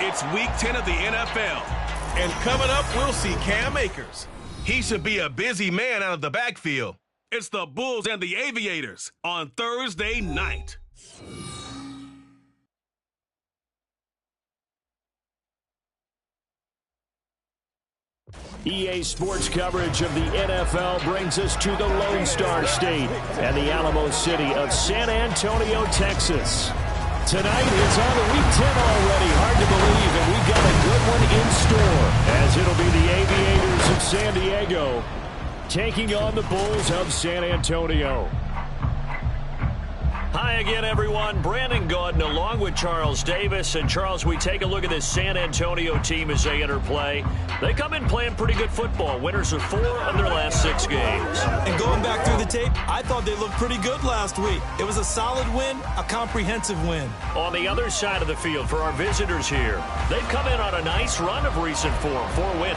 It's Week 10 of the NFL. And coming up, we'll see Cam Akers. He should be a busy man out of the backfield. It's the Bulls and the Aviators on Thursday night. EA Sports coverage of the NFL brings us to the Lone Star State and the Alamo City of San Antonio, Texas. Tonight it's on to Week 10 already. Hard to believe, and we've got a good one in store, as it'll be the Aviators of San Diego taking on the Bulls of San Antonio. Hi again, everyone. Brandon Gaudin along with Charles Davis. And, Charles, we take a look at this San Antonio team as they enter play. They come in playing pretty good football. Winners of 4 of their last 6 games. And going back through the tape, I thought they looked pretty good last week. It was a solid win, a comprehensive win. On the other side of the field for our visitors here, they've come in on a nice run of recent form. 4 wins.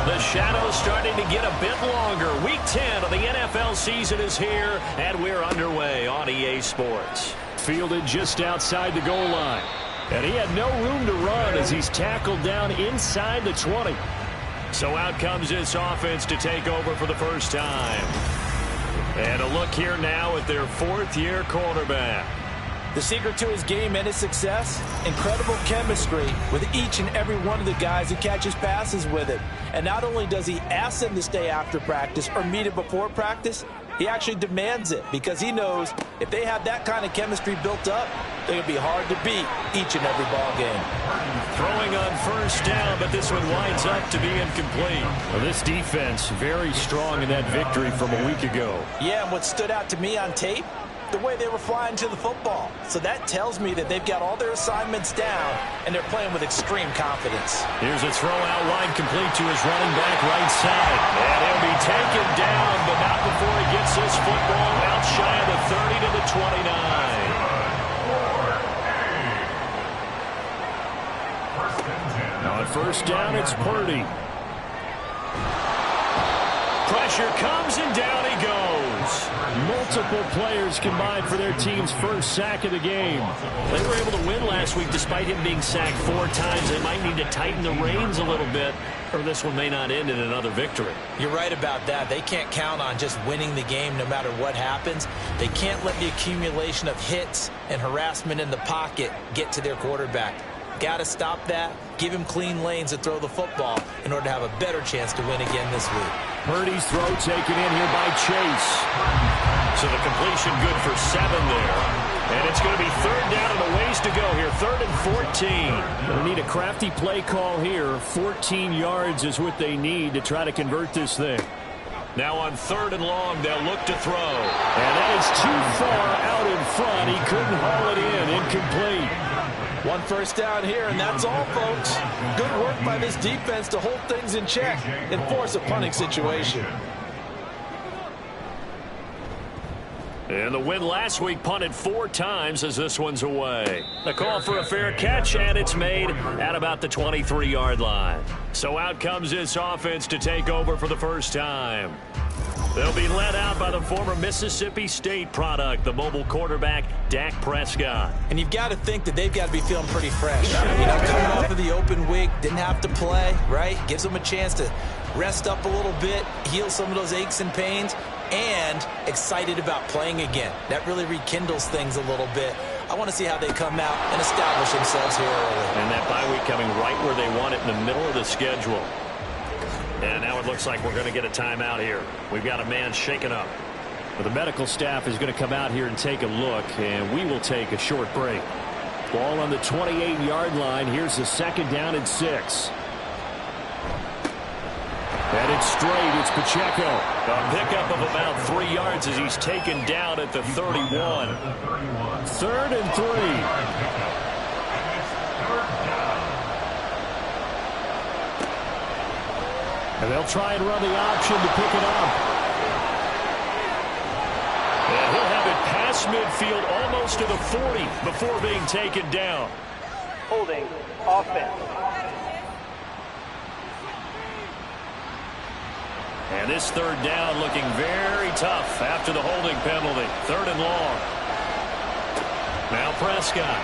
The shadow's starting to get a bit longer. Week 10 of the NFL season is here, and we're underway on EA Sports. Fielded just outside the goal line. And he had no room to run as he's tackled down inside the 20. So out comes this offense to take over for the first time. And a look here now at their 4th-year quarterback. The secret to his game and his success, incredible chemistry with each and every one of the guys who catches passes with him. And not only does he ask them to stay after practice or meet it before practice, he actually demands it because he knows if they have that kind of chemistry built up, they're going to be hard to beat each and every ball game. Throwing on first down, but this one winds up to be incomplete. Well, this defense very strong in that victory from a week ago. Yeah, and what stood out to me on tape, the way they were flying to the football. So that tells me that they've got all their assignments down, and they're playing with extreme confidence. Here's a throw out wide, complete to his running back right side. And he'll be taken down, but not before he gets this football out shy of the 30 to the 29. On first down, it's Purdy. Pressure comes, and down he goes. Multiple players combined for their team's first sack of the game. They were able to win last week despite him being sacked 4 times. They might need to tighten the reins a little bit, or this one may not end in another victory. You're right about that. They can't count on just winning the game no matter what happens. They can't let the accumulation of hits and harassment in the pocket get to their quarterback. Got to stop that, give him clean lanes to throw the football in order to have a better chance to win again this week. Purdy's throw taken in here by Chase. So the completion good for 7 there. And it's going to be 3rd down and a ways to go here. 3rd and 14. They need a crafty play call here. 14 yards is what they need to try to convert this thing. Now on 3rd and long, they'll look to throw. And that is too far out in front. He couldn't haul it in. Incomplete. 1 first down here, and that's all, folks. Good work by this defense to hold things in check and force a punting situation. And the win last week punted 4 times as this one's away. The call for a fair catch, and it's made at about the 23-yard line. So out comes this offense to take over for the first time. They'll be led out by the former Mississippi State product, the mobile quarterback, Dak Prescott. And you've got to think that they've got to be feeling pretty fresh. You know, coming off of the open week, didn't have to play, right? Gives them a chance to rest up a little bit, heal some of those aches and pains, and excited about playing again. That really rekindles things a little bit. I want to see how they come out and establish themselves here early. And that bye week coming right where they want it in the middle of the schedule. And now it looks like we're going to get a timeout here. We've got a man shaken up. Well, the medical staff is going to come out here and take a look, and we will take a short break. Ball on the 28-yard line. Here's the 2nd down and 6. And it's straight. It's Pacheco. A pickup of about 3 yards as he's taken down at the 31. 3rd and 3. And they'll try and run the option to pick it up. And he'll have it past midfield almost to the 40 before being taken down. Holding offense. And this third down looking very tough after the holding penalty. 3rd and long. Now Prescott.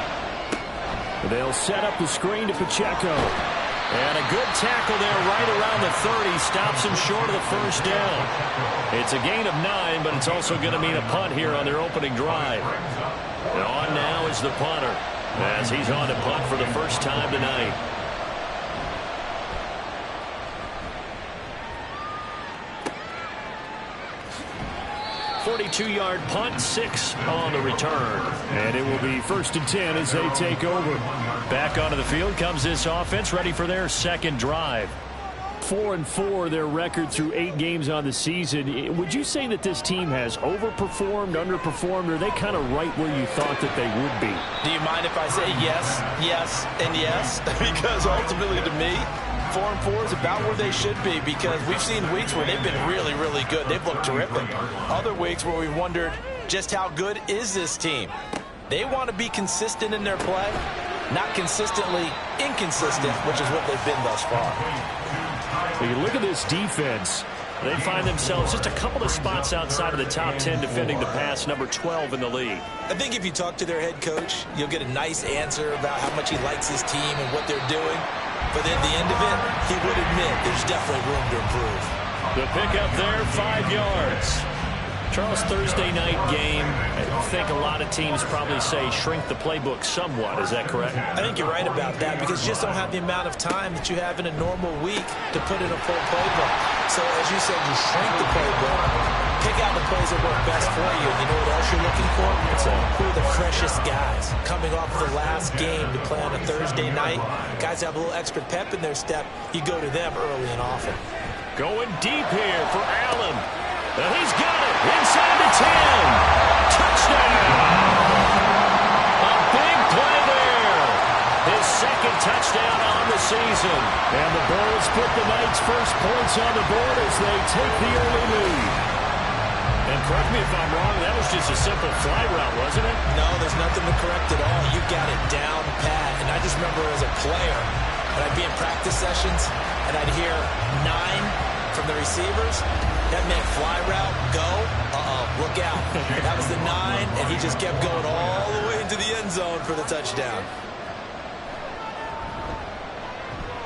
They'll set up the screen to Pacheco. And a good tackle there right around the 30. Stops him short of the first down. It's a gain of 9, but it's also going to mean a punt here on their opening drive. And on now is the punter, as he's on to punt for the first time tonight. 42-yard punt, 6 on the return. And it will be 1st and 10 as they take over. Back onto the field comes this offense, ready for their second drive. 4-4 their record through 8 games on the season. Would you say that this team has overperformed, underperformed, or are they kind of right where you thought that they would be? Do you mind if I say yes, yes, and yes? Because ultimately to me, 4-4 is about where they should be, because we've seen weeks where they've been really, really good. They've looked terrific. Other weeks where we've wondered just how good is this team. They want to be consistent in their play, not consistently inconsistent, which is what they've been thus far. When you look at this defense, they find themselves just a couple of spots outside of the top 10 defending the pass, number 12 in the league. I think if you talk to their head coach, you'll get a nice answer about how much he likes his team and what they're doing. But at the end of it, he would admit there's definitely room to improve. The pickup there, 5 yards. Charles, Thursday night game, I think a lot of teams probably say shrink the playbook somewhat. Is that correct? I think you're right about that, because you just don't have the amount of time that you have in a normal week to put in a full playbook. So as you said, you shrink the playbook, pick out the plays that work best for you. And you know what else you're looking for? Who are the freshest guys coming off the last game to play on a Thursday night? Guys have a little extra pep in their step. You go to them early and often. Going deep here for Allen. And he's got it inside the 10. Touchdown. A big play there. His second touchdown on the season. And the Bulls put the Knights' first points on the board as they take the early lead. And correct me if I'm wrong, that was just a simple fly route, wasn't it? No, there's nothing to correct at all. You got it down pat. And I just remember as a player, when I'd be in practice sessions and I'd hear 9 from the receivers, that meant fly route, go, look out. That was the 9, and he just kept going all the way into the end zone for the touchdown.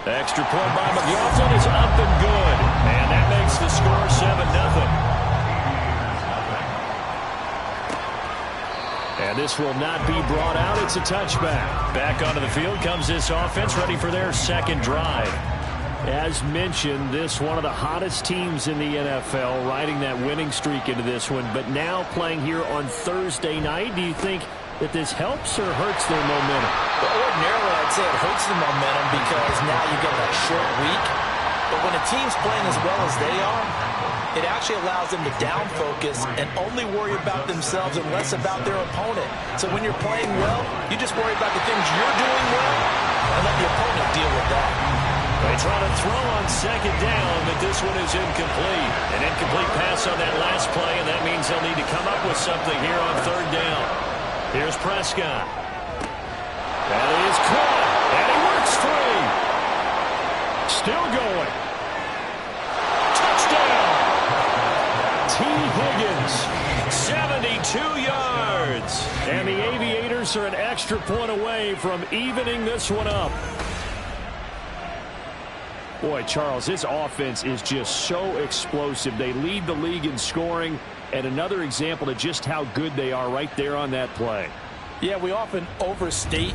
The extra point by McLaughlin is up and good. And that makes the score 7-0. And this will not be brought out. It's a touchback. Back onto the field comes this offense, ready for their second drive. As mentioned, this one of the hottest teams in the NFL, riding that winning streak into this one, but now playing here on Thursday night. Do you think that this helps or hurts their momentum? Well, ordinarily, I'd say it hurts the momentum, because now you get that short week. But when a team's playing as well as they are, it actually allows them to down focus and only worry about themselves and less about their opponent. So when you're playing well, you just worry about the things you're doing well and let the opponent deal with that. They try to throw on second down, but this one is incomplete. An incomplete pass on that last play, and that means they'll need to come up with something here on third down. Here's Prescott. And he is caught, and he works free. Still going. Touchdown! T. Higgins, 72 yards. And the Aviators are an extra point away from evening this one up. Boy, Charles, this offense is just so explosive. They lead the league in scoring, and another example of just how good they are right there on that play. Yeah, we often overstate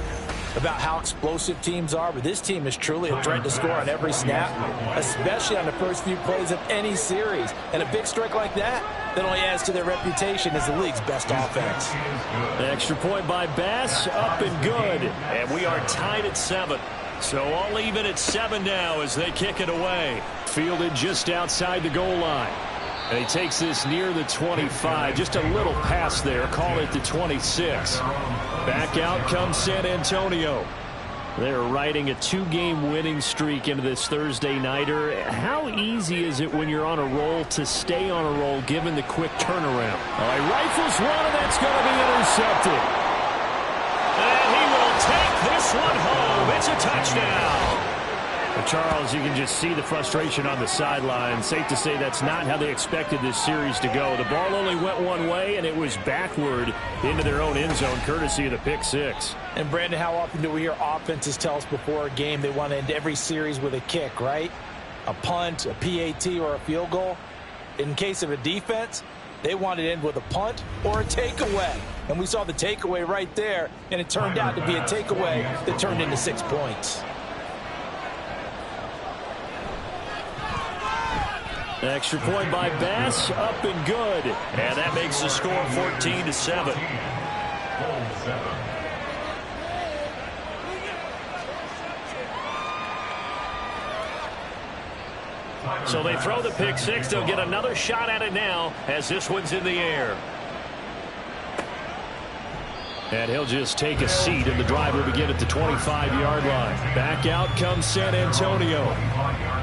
about how explosive teams are, but this team is truly a threat to score on every snap, especially on the first few plays of any series. And a big strike like that only adds to their reputation as the league's best offense. The extra point by Bass, up and good. And we are tied at 7. So all even at 7 now as they kick it away. Fielded just outside the goal line. And he takes this near the 25. Just a little pass there. Call it the 26. Back out comes San Antonio. They're riding a 2-game winning streak into this Thursday nighter. How easy is it when you're on a roll to stay on a roll given the quick turnaround? All right, rifles one, and that's going to be intercepted. And he will take this one home. It's a touchdown. But Charles, you can just see the frustration on the sideline. Safe to say that's not how they expected this series to go. The ball only went one way, and it was backward into their own end zone, courtesy of the pick six. And, Brandon, how often do we hear offenses tell us before a game they want to end every series with a kick, right? A punt, a PAT, or a field goal. In case of a defense, they wanted to end with a punt or a takeaway. And we saw the takeaway right there, and it turned out to be a takeaway that turned into 6 points. Extra point by Bass, up and good. And that makes the score 14-7. So they throw the pick six. They'll get another shot at it now as this one's in the air. And he'll just take a seat, and the drive will begin at the 25-yard line. Back out comes San Antonio.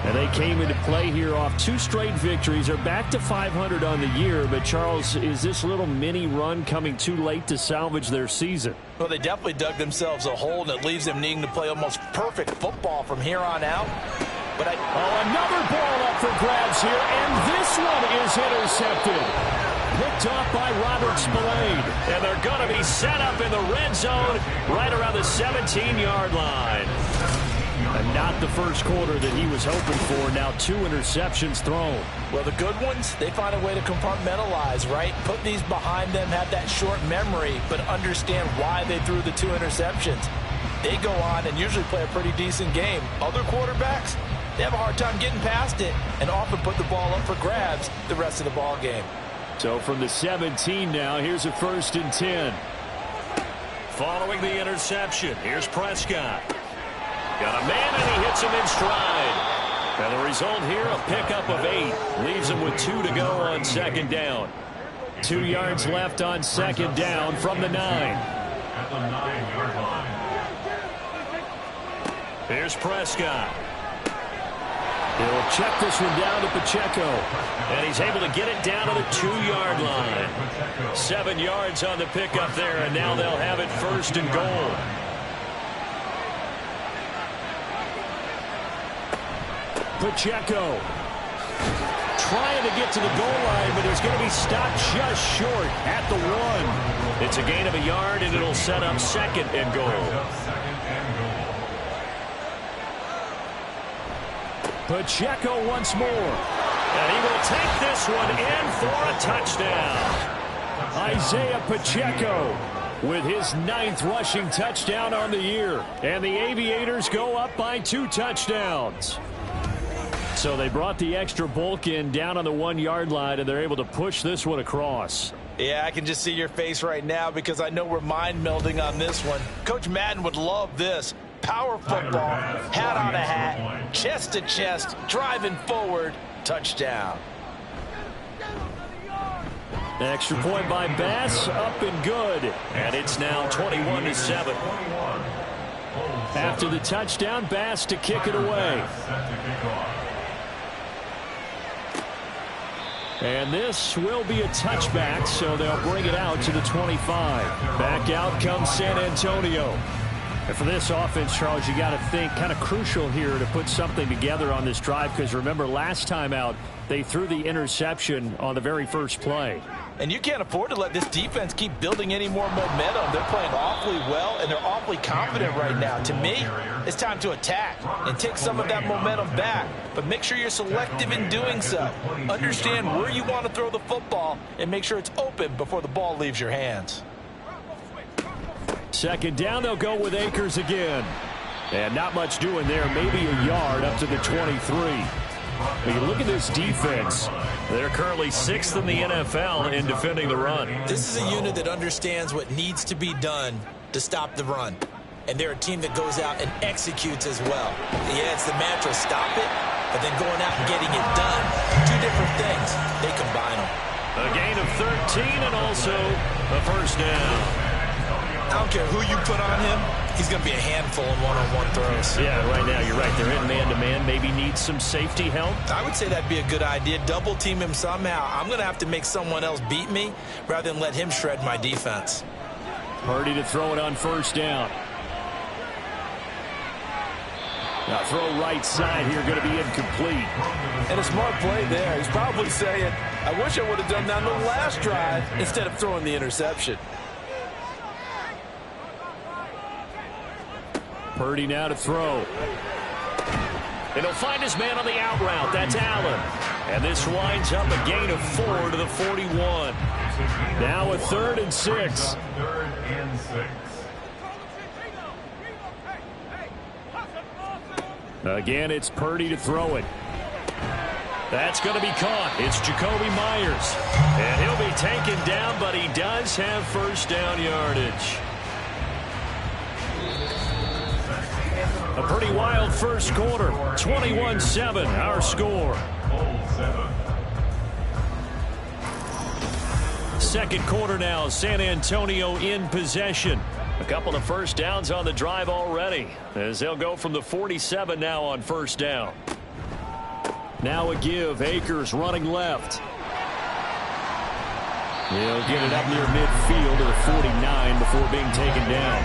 And they came into play here off 2 straight victories. They're back to 500 on the year. But, Charles, is this little mini run coming too late to salvage their season? Well, they definitely dug themselves a hole, and it leaves them needing to play almost perfect football from here on out. But another ball up for grabs here, and this one is intercepted. Picked off by Robert Spillane. And they're going to be set up in the red zone right around the 17-yard line. And not the first quarter that he was hoping for. Now 2 interceptions thrown. Well, the good ones, they find a way to compartmentalize, right? Put these behind them, have that short memory, but understand why they threw the 2 interceptions. They go on and usually play a pretty decent game. Other quarterbacks, they have a hard time getting past it and often put the ball up for grabs the rest of the ball game. So from the 17 now, here's a 1st and 10. Following the interception, here's Prescott. Got a man, and he hits him in stride. And the result here, a pickup of 8. Leaves him with 2 to go on 2nd down. 2 yards left on 2nd down from the 9. At the 9-yard line. Here's Prescott. He'll check this one down to Pacheco. And he's able to get it down to the 2-yard line. 7 yards on the pickup there, and now they'll have it 1st and goal. Pacheco trying to get to the goal line, but he's going to be stopped just short at the 1. It's a gain of a yard, and it'll set up 2nd and goal. Pacheco once more. And he will take this one in for a touchdown. Isaiah Pacheco with his 9th rushing touchdown on the year. And the Aviators go up by 2 touchdowns. So they brought the extra bulk in down on the 1-yard line, and they're able to push this one across. Yeah, I can just see your face right now because I know we're mind melding on this one. Coach Madden would love this. Power football, hat on a hat, chest to chest, driving forward, touchdown. Extra point by Bass, up and good. And it's now 21-7. After the touchdown, Bass to kick it away. And this will be a touchback, so they'll bring it out to the 25. Back out comes San Antonio. And for this offense, Charles, you got to think kind of crucial here to put something together on this drive, because remember last time out they threw the interception on the very first play. And you can't afford to let this defense keep building any more momentum. They're playing awfully well, and they're awfully confident right now. To me, it's time to attack and take some of that momentum back. But make sure you're selective in doing so. Understand where you want to throw the football and make sure it's open before the ball leaves your hands. 2nd down, they'll go with Akers again. And not much doing there, maybe a yard up to the 23. But you look at this defense. They're currently 6th in the NFL in defending the run. This is a unit that understands what needs to be done to stop the run. And they're a team that goes out and executes as well. Yeah, it's the mantra, stop it, but then going out and getting it done. 2 different things. They combine them. A gain of 13 and also a 1st down. I don't care who you put on him. He's going to be a handful in one-on-one throws. Yeah, right now you're right. They're in man-to-man. Maybe need some safety help. I would say that'd be a good idea. Double team him somehow. I'm going to have to make someone else beat me rather than let him shred my defense. Purdy to throw it on 1st down. Now throw right side here, going to be incomplete. And a smart play there. He's probably saying, I wish I would have done that on the last drive instead of throwing the interception. Purdy now to throw. And he'll find his man on the out route. That's Allen. And this winds up a gain of 4 to the 41. Now a 3rd and 6. Again, it's Purdy to throw it. That's going to be caught. It's Jacoby Myers. And he'll be taken down, but he does have first down yardage. A pretty wild first quarter. 21-7, our score. Second quarter now, San Antonio in possession. A couple of first downs on the drive already, as they'll go from the 47 now on first down. Now a give. Akers running left. He'll get it up near midfield to the 49 before being taken down.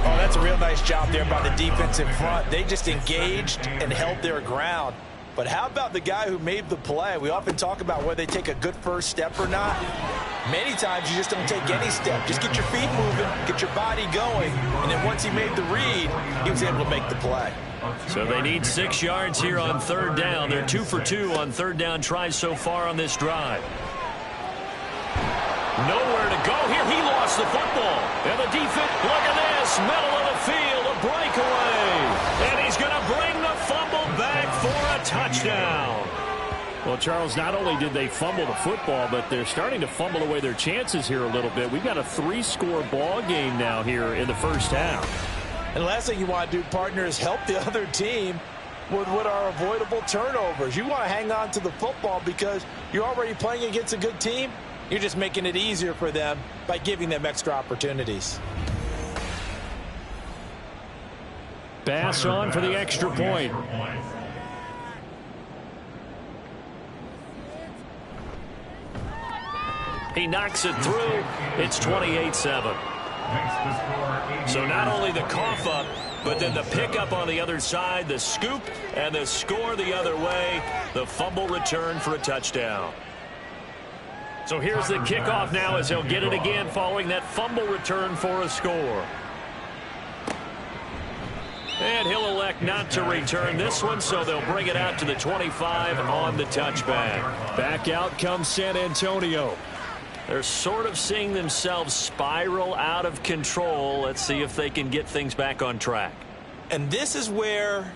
Oh, that's a real nice job there by the defense in front. They just engaged and held their ground. But how about the guy who made the play? We often talk about whether they take a good first step or not. Many times you just don't take any step. Just get your feet moving, get your body going, and then once he made the read, he was able to make the play. So they need 6 yards here on third down. They're 2 for 2 on third down tries so far on this drive. Nowhere to go here. He lost the football. And the defense, look at this, middle of the field, a breakaway. And he's going to bring the fumble back for a touchdown. Well, Charles, not only did they fumble the football, but they're starting to fumble away their chances here a little bit. We've got a 3-score ball game now here in the first half. And the last thing you want to do, partner, is help the other team with what are avoidable turnovers. You want to hang on to the football because you're already playing against a good team. You're just making it easier for them by giving them extra opportunities. Bass on for the extra point. He knocks it through. It's 28-7. So not only the cough up, but then the pickup on the other side, the scoop, and the score the other way. The fumble return for a touchdown. So here's the kickoff now as he'll get it again following that fumble return for a score. And he'll elect not to return this one, so they'll bring it out to the 25 on the touchback. Back out comes San Antonio. They're sort of seeing themselves spiral out of control. Let's see if they can get things back on track. And this is where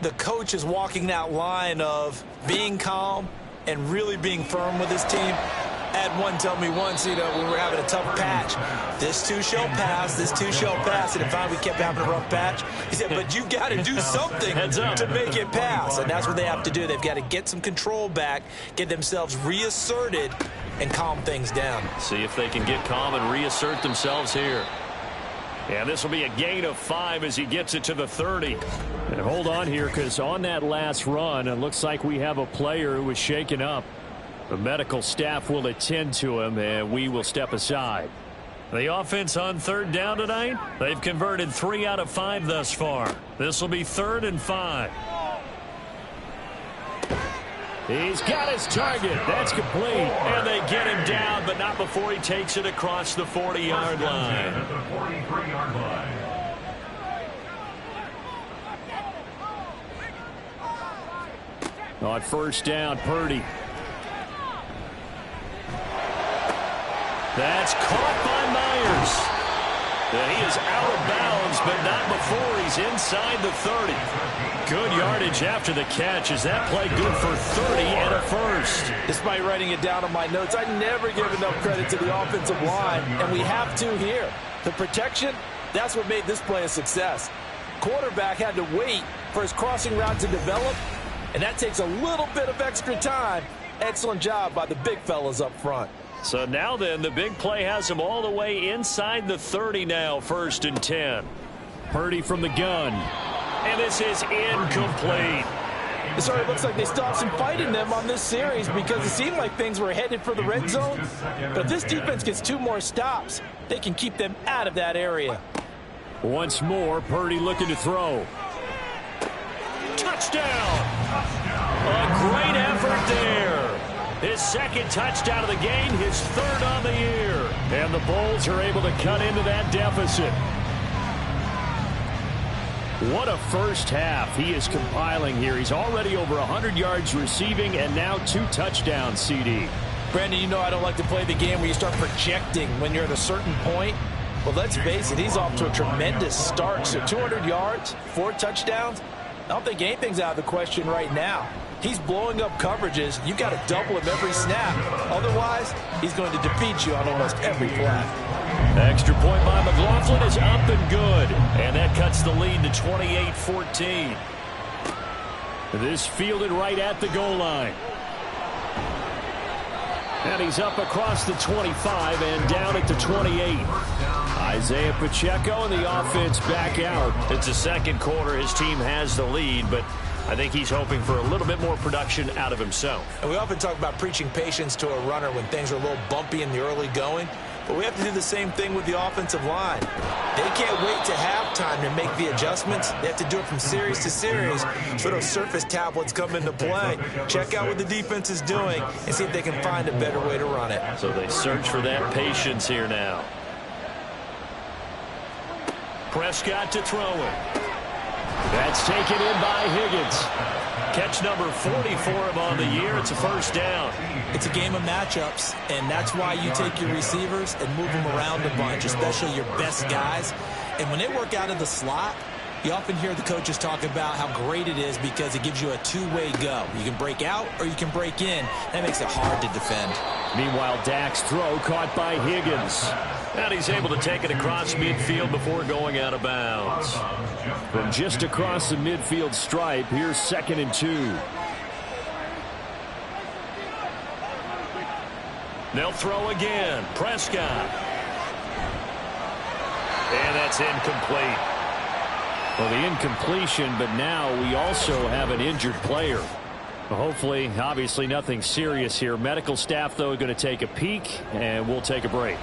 the coach is walking that line of being calm and really being firm with his team. I had one tell me once, when we were having a tough patch, this too shall pass, this too shall pass. And finally we kept having a rough patch. He said, but you got to do something to make it pass. And that's what they have to do. They've got to get some control back, get themselves reasserted, and calm things down. See if they can get calm and reassert themselves here. And this will be a gain of 5 as he gets it to the 30. And hold on here, because on that last run, it looks like we have a player who was shaken up. The medical staff will attend to him, and we will step aside. The offense on third down tonight, they've converted 3 out of 5 thus far. This will be 3rd and 5. He's got his target. That's complete. And they get him down, but not before he takes it across the 40-yard line. On first down, Purdy. That's caught by Myers. And he is out of bounds, but not before he's inside the 30. Good yardage after the catch. Is that play good for 30 and a first? Despite writing it down on my notes, I never give enough credit to the offensive line, and we have to here. The protection, that's what made this play a success. Quarterback had to wait for his crossing route to develop, and that takes a little bit of extra time. Excellent job by the big fellas up front. So now then, the big play has him all the way inside the 30 now, 1st and 10. Purdy from the gun. And this is incomplete. It sort of looks like they stopped some fight in them on this series because it seemed like things were headed for the red zone. But if this defense gets 2 more stops, they can keep them out of that area. Once more, Purdy looking to throw. Touchdown! A great effort there. His second touchdown of the game, his third on the year. And the Bulls are able to cut into that deficit. What a first half he is compiling here. He's already over 100 yards receiving and now 2 touchdowns, CD. Brandon, you know I don't like to play the game where you start projecting when you're at a certain point. Well, let's face it, he's off to a tremendous start. So 200 yards, 4 touchdowns. I don't think anything's out of the question right now. He's blowing up coverages. You've got to double him every snap. Otherwise, he's going to defeat you on almost every play. Extra point by McLaughlin is up and good. And that cuts the lead to 28-14. This fielded right at the goal line. And he's up across the 25 and down at the 28. Isaiah Pacheco and the offense back out. It's the second quarter. His team has the lead, but I think he's hoping for a little bit more production out of himself. And we often talk about preaching patience to a runner when things are a little bumpy in the early going. But we have to do the same thing with the offensive line. They can't wait to halftime to make the adjustments. They have to do it from series to series so those surface tablets come into play. Check out what the defense is doing and see if they can find a better way to run it. So they search for that patience here now. Prescott to throw it. That's taken in by Higgins. Catch number 40 for him on the year. It's a first down. It's a game of matchups, and that's why you take your receivers and move them around a bunch, especially your best guys. And when they work out of the slot, you often hear the coaches talk about how great it is because it gives you a two-way go. You can break out or you can break in. That makes it hard to defend. Meanwhile, Dak's throw caught by Higgins. And he's able to take it across midfield before going out of bounds. From just across the midfield stripe, here's 2nd and 2. They'll throw again. Prescott. And that's incomplete. Well, the incompletion, but now we also have an injured player. Hopefully, obviously nothing serious here. Medical staff, though, are going to take a peek, and we'll take a break.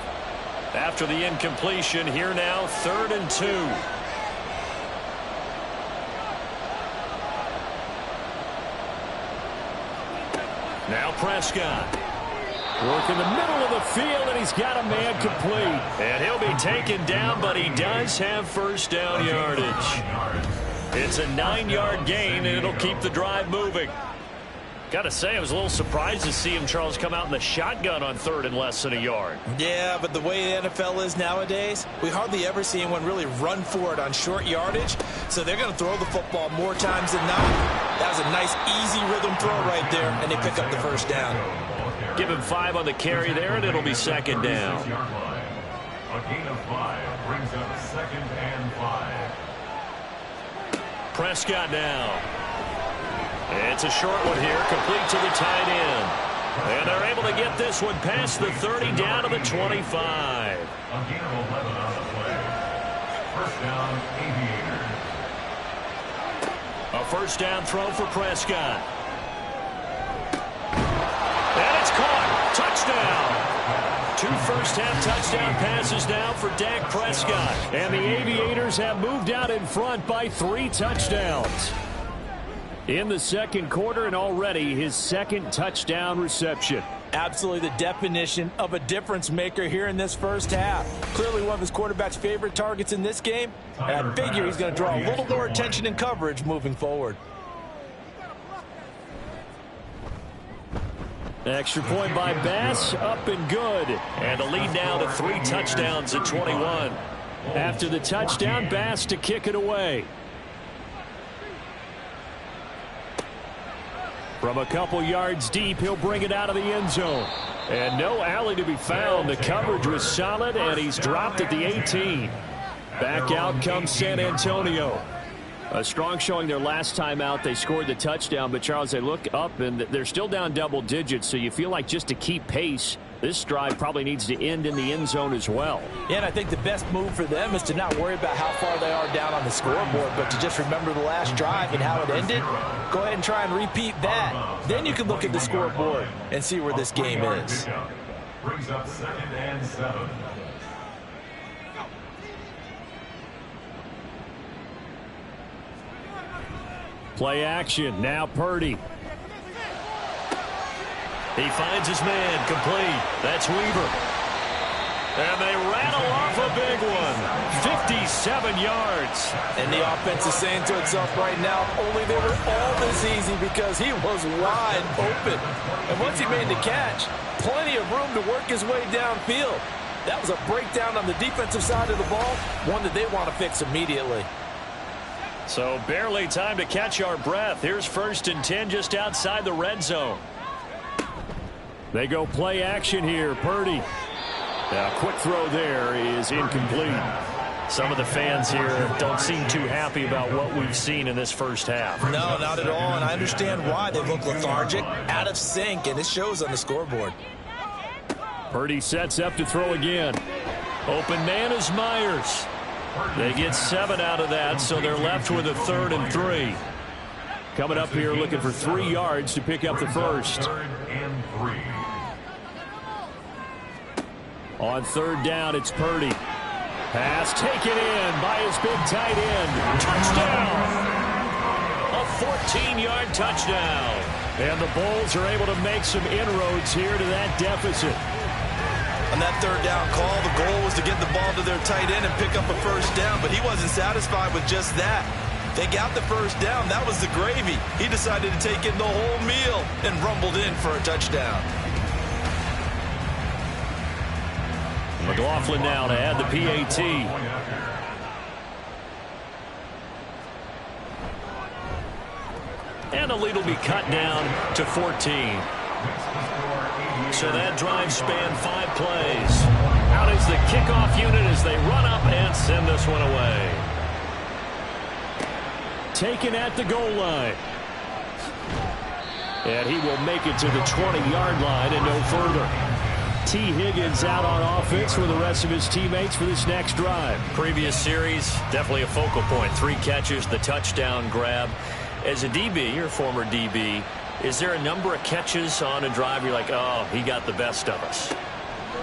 After the incompletion, here now, 3rd and 2. Now Prescott. Work in the middle of the field, and he's got a man complete. And he'll be taken down, but he does have first down yardage. It's a 9-yard gain, and it'll keep the drive moving. Got to say, I was a little surprised to see him, Charles, come out in the shotgun on 3rd and less than a yard. Yeah, but the way the NFL is nowadays, we hardly ever see anyone really run for it on short yardage. So they're going to throw the football more times than not. That was a nice, easy rhythm throw right there, and they pick up the first down. Give him 5 on the carry there, and it'll be 2nd down. A gain of 5 brings up 2nd and 5. Prescott now. It's a short one here, complete to the tight end. And they're able to get this one past the 30 down to the 25. A gain of 11 on the play. First down, Aviators. A first down throw for Prescott. And it's caught. Touchdown. 2 first-half touchdown passes now for Dak Prescott. And the Aviators have moved out in front by 3 touchdowns. In the second quarter, and already his 2nd touchdown reception. Absolutely the definition of a difference maker here in this first half. Clearly one of his quarterback's favorite targets in this game. And I figure he's going to draw a little more attention and coverage moving forward. Extra point by Bass, up and good. And the lead now to 3 touchdowns at 21. After the touchdown, Bass to kick it away. From a couple yards deep, he'll bring it out of the end zone. And no alley to be found. The coverage was solid, and he's dropped at the 18. Back out comes San Antonio. A strong showing their last time out. They scored the touchdown, but Charles, they look up, and they're still down double digits, so you feel like just to keep pace, this drive probably needs to end in the end zone as well. Yeah, and I think the best move for them is to not worry about how far they are down on the scoreboard, but to just remember the last drive and how it ended. Go ahead and try and repeat that. Then you can look at the scoreboard and see where this game is. Brings up 2nd and 7. Play action. Now Purdy. He finds his man, complete. That's Weaver. And they rattle off a big one. 57 yards. And the offense is saying to itself right now, only they were all this easy because he was wide open. And once he made the catch, plenty of room to work his way downfield. That was a breakdown on the defensive side of the ball, one that they want to fix immediately. So barely time to catch our breath. Here's 1st and 10 just outside the red zone. They go play action here. Purdy. Now, quick throw there is incomplete. Some of the fans here don't seem too happy about what we've seen in this first half. No, not at all, and I understand why. They look lethargic, out of sync, and it shows on the scoreboard. Purdy sets up to throw again. Open man is Myers. They get 7 out of that, so they're left with a 3rd and 3. Coming up here looking for 3 yards to pick up the first. 3rd and 3. On 3rd down, it's Purdy. Pass taken in by his big tight end. Touchdown! A 14-yard touchdown. And the Bulls are able to make some inroads here to that deficit. On that 3rd down call, the goal was to get the ball to their tight end and pick up a first down, but he wasn't satisfied with just that. They got the first down. That was the gravy. He decided to take in the whole meal and rumbled in for a touchdown. McLaughlin now to add the PAT. And the lead will be cut down to 14. So that drive spanned 5 plays. Out is the kickoff unit as they run up and send this one away. Taken at the goal line. And he will make it to the 20-yard line and no further. T. Higgins out on offense with the rest of his teammates for this next drive. Previous series, definitely a focal point. 3 catches, the touchdown grab. As a DB, or former DB, is there a number of catches on a drive you're like, oh, he got the best of us?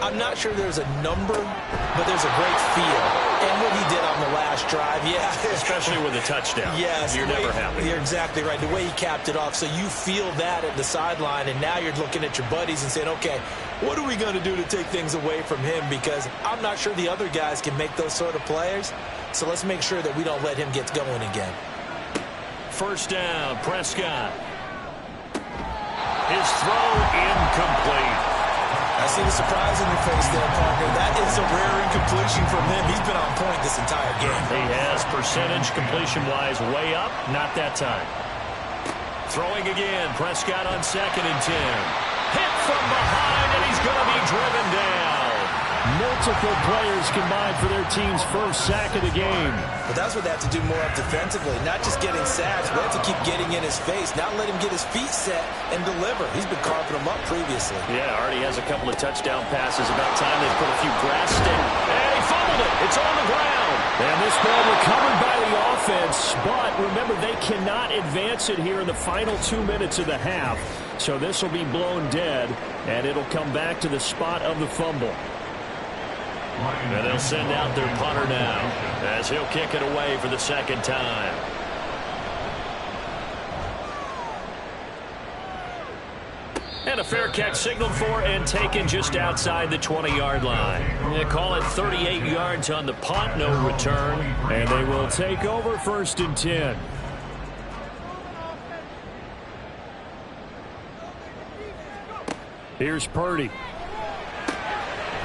I'm not sure there's a number, but there's a great feel. And what he did on the last drive, yeah. Especially with a touchdown. Yes. You're never happy. You're exactly right. The way he capped it off. So you feel that at the sideline, and now you're looking at your buddies and saying, okay, what are we going to do to take things away from him? Because I'm not sure the other guys can make those sort of plays. So let's make sure that we don't let him get going again. First down, Prescott. His throw incomplete. I see the surprise in your face there, Parker. That is a rare incompletion from him. He's been on point this entire game. He has percentage completion-wise way up. Not that time. Throwing again. Prescott on 2nd and 10. Hit from behind, and he's going to be driven down. Multiple players combined for their team's first sack of the game. But that's what they have to do more of defensively. Not just getting sacks, but have to keep getting in his face. Not let him get his feet set and deliver. He's been carving them up previously. Yeah, already has a couple of touchdown passes. About time they put a few grass sticks. And he fumbled it. It's on the ground. And this ball recovered by the offense. But remember, they cannot advance it here in the final 2 minutes of the half. So this will be blown dead, and it'll come back to the spot of the fumble. And they'll send out their punter now as he'll kick it away for the 2nd time. And a fair catch signaled for and taken just outside the 20-yard line. They call it 38 yards on the punt, no return. And they will take over 1st and 10. Here's Purdy.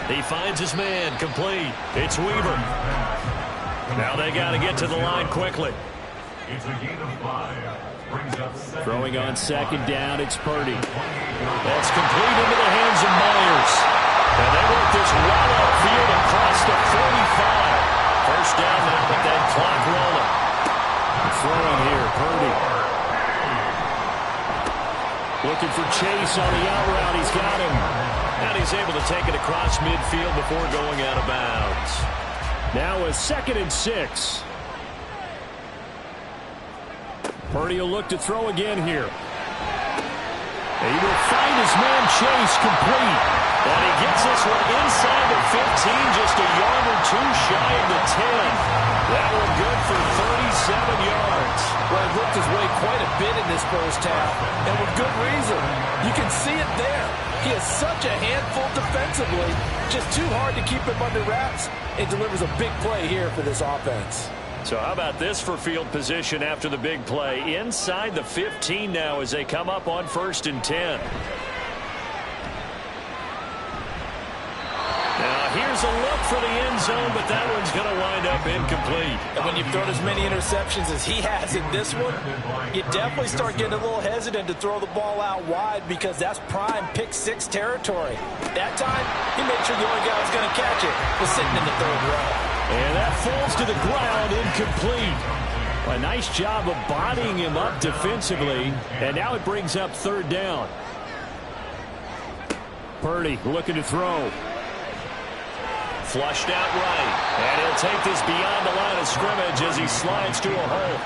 He finds his man, complete. It's Weaver. Now they got to get to the line quickly. It's a gain of 5. Brings up 2nd. Throwing on 2nd down, it's Purdy. That's complete into the hands of Myers. And they work this well upfield across the 45. First down now, but that clock rolling. Throwing here, Purdy. Looking for Chase on the out route. He's got him. And he's able to take it across midfield before going out of bounds. Now a 2nd and 6. Purdy will look to throw again here. He will find his man Chase complete. And he gets this one inside the 15, just a yard or two shy of the 10. That one good for 37 yards. Well, he worked his way quite a bit in this first half, and with good reason. You can see it there. He is such a handful defensively, just too hard to keep him under wraps. It delivers a big play here for this offense. So how about this for field position after the big play? Inside the 15 now as they come up on 1st and 10. Now here's a look for the end zone, but that one's going to wind up incomplete. And when you've thrown as many interceptions as he has in this one, you definitely start getting a little hesitant to throw the ball out wide because that's prime pick 6 territory. That time, he made sure the only guy who was going to catch it was sitting in the 3rd row. And that falls to the ground, incomplete. A nice job of bodying him up defensively. And now it brings up 3rd down. Purdy looking to throw. Flushed out right. And he'll take this beyond the line of scrimmage as he slides to a hole.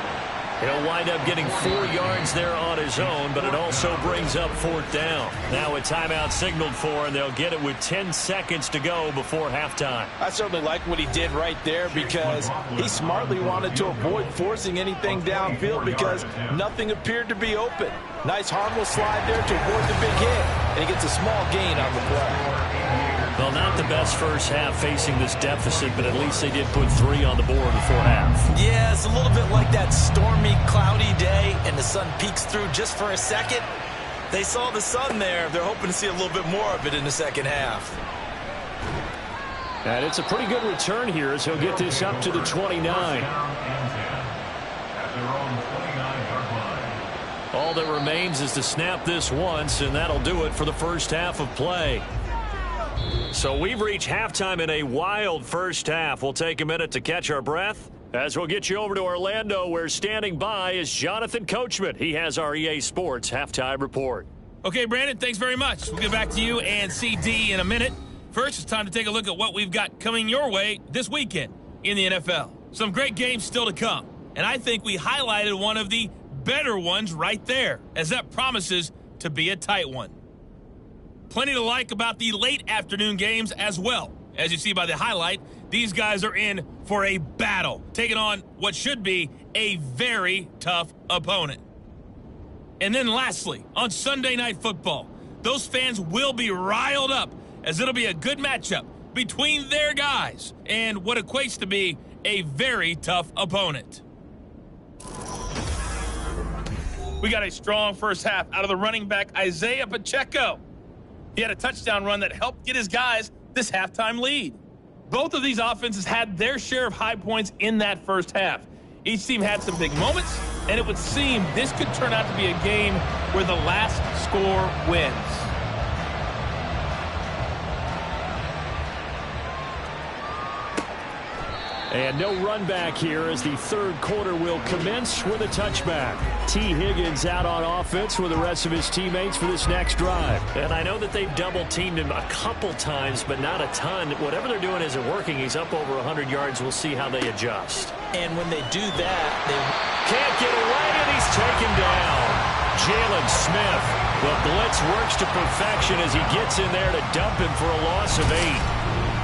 He'll wind up getting 4 yards there on his own, but it also brings up 4th down. Now a timeout signaled for, and they'll get it with 10 seconds to go before halftime. I certainly like what he did right there because he smartly wanted to avoid forcing anything downfield because nothing appeared to be open. Nice harmless slide there to avoid the big hit, and he gets a small gain on the play. Well, not the best first half facing this deficit, but at least they did put 3 on the board before half. Yeah, it's a little bit like that stormy, cloudy day, and the sun peeks through just for a second. They saw the sun there. They're hoping to see a little bit more of it in the second half. And it's a pretty good return here as he'll get this up to the 29. All that remains is to snap this once, and that'll do it for the first half of play. So we've reached halftime in a wild first half. We'll take a minute to catch our breath as we'll get you over to Orlando, where standing by is Jonathan Coachman. He has our EA Sports halftime report. Okay, Brandon, thanks very much. We'll get back to you and CD in a minute. First, it's time to take a look at what we've got coming your way this weekend in the NFL. Some great games still to come, and I think we highlighted one of the better ones right there, as that promises to be a tight one. Plenty to like about the late afternoon games as well. As you see by the highlight, these guys are in for a battle, taking on what should be a very tough opponent. And then lastly, on Sunday Night Football, those fans will be riled up as it'll be a good matchup between their guys and what equates to be a very tough opponent. We got a strong first half out of the running back Isaiah Pacheco. He had a touchdown run that helped get his guys this halftime lead. Both of these offenses had their share of high points in that first half. Each team had some big moments, and it would seem this could turn out to be a game where the last score wins. And no run back here as the 3rd quarter will commence with a touchback. T. Higgins out on offense with the rest of his teammates for this next drive. And I know that they've double-teamed him a couple times, but not a ton. Whatever they're doing isn't working. He's up over 100 yards. We'll see how they adjust. And when they do that, they can't get away, and he's taken down. Jalen Smith. The blitz works to perfection as he gets in there to dump him for a loss of 8.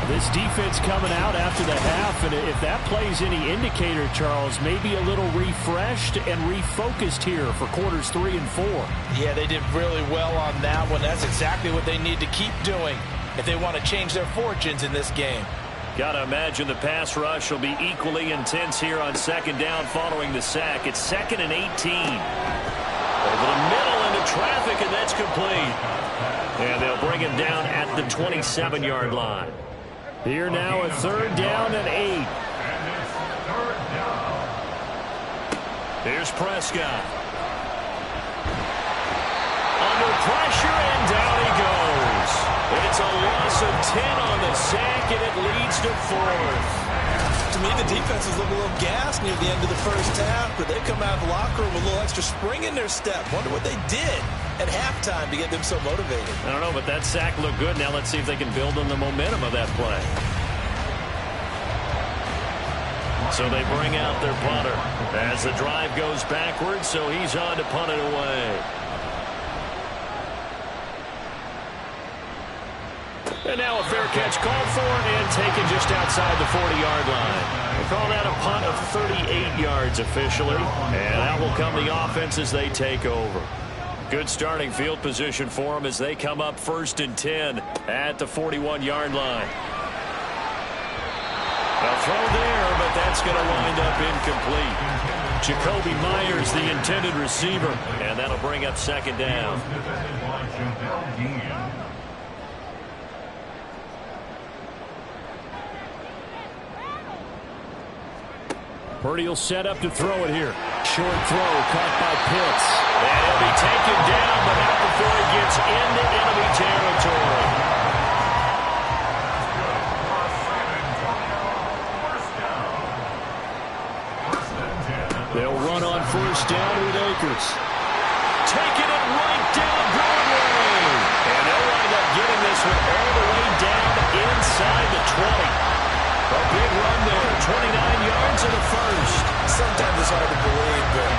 This defense coming out after the half, and if that plays any indicator, Charles, maybe a little refreshed and refocused here for quarters 3 and 4. Yeah, they did really well on that one. That's exactly what they need to keep doing if they want to change their fortunes in this game. Got to imagine the pass rush will be equally intense here on 2nd down following the sack. It's 2nd and 18. Over the middle into traffic, and that's complete. And they'll bring him down at the 27-yard line. Here now a 3rd down and 8. Here's Prescott. Under pressure, and down he goes. It's a loss of 10 on the sack, and it leads to 4th. To me, the defense was looking a little gassed near the end of the first half, but they come out of the locker room with a little extra spring in their step. Wonder what they did at halftime to get them so motivated. I don't know, but that sack looked good. Now let's see if they can build on the momentum of that play. So they bring out their punter as the drive goes backwards, so he's on to punt it away. And now a fair catch called for and taken just outside the 40-yard line. They call that a punt of 38 yards officially. And out will come the offense as they take over. Good starting field position for them as they come up 1st and 10 at the 41-yard line. A throw there, but that's going to wind up incomplete. Jacoby Myers, the intended receiver, and that'll bring up 2nd down. Purdy will set up to throw it here. Short throw caught by Pitts. And he'll be taken down, but not before he gets into enemy territory. They'll run on 1st down with Akers. Taking it right down Broadway. And they'll wind up getting this one all the way down inside the 20. A big run there, 29 yards in the first. Sometimes it's hard to believe, but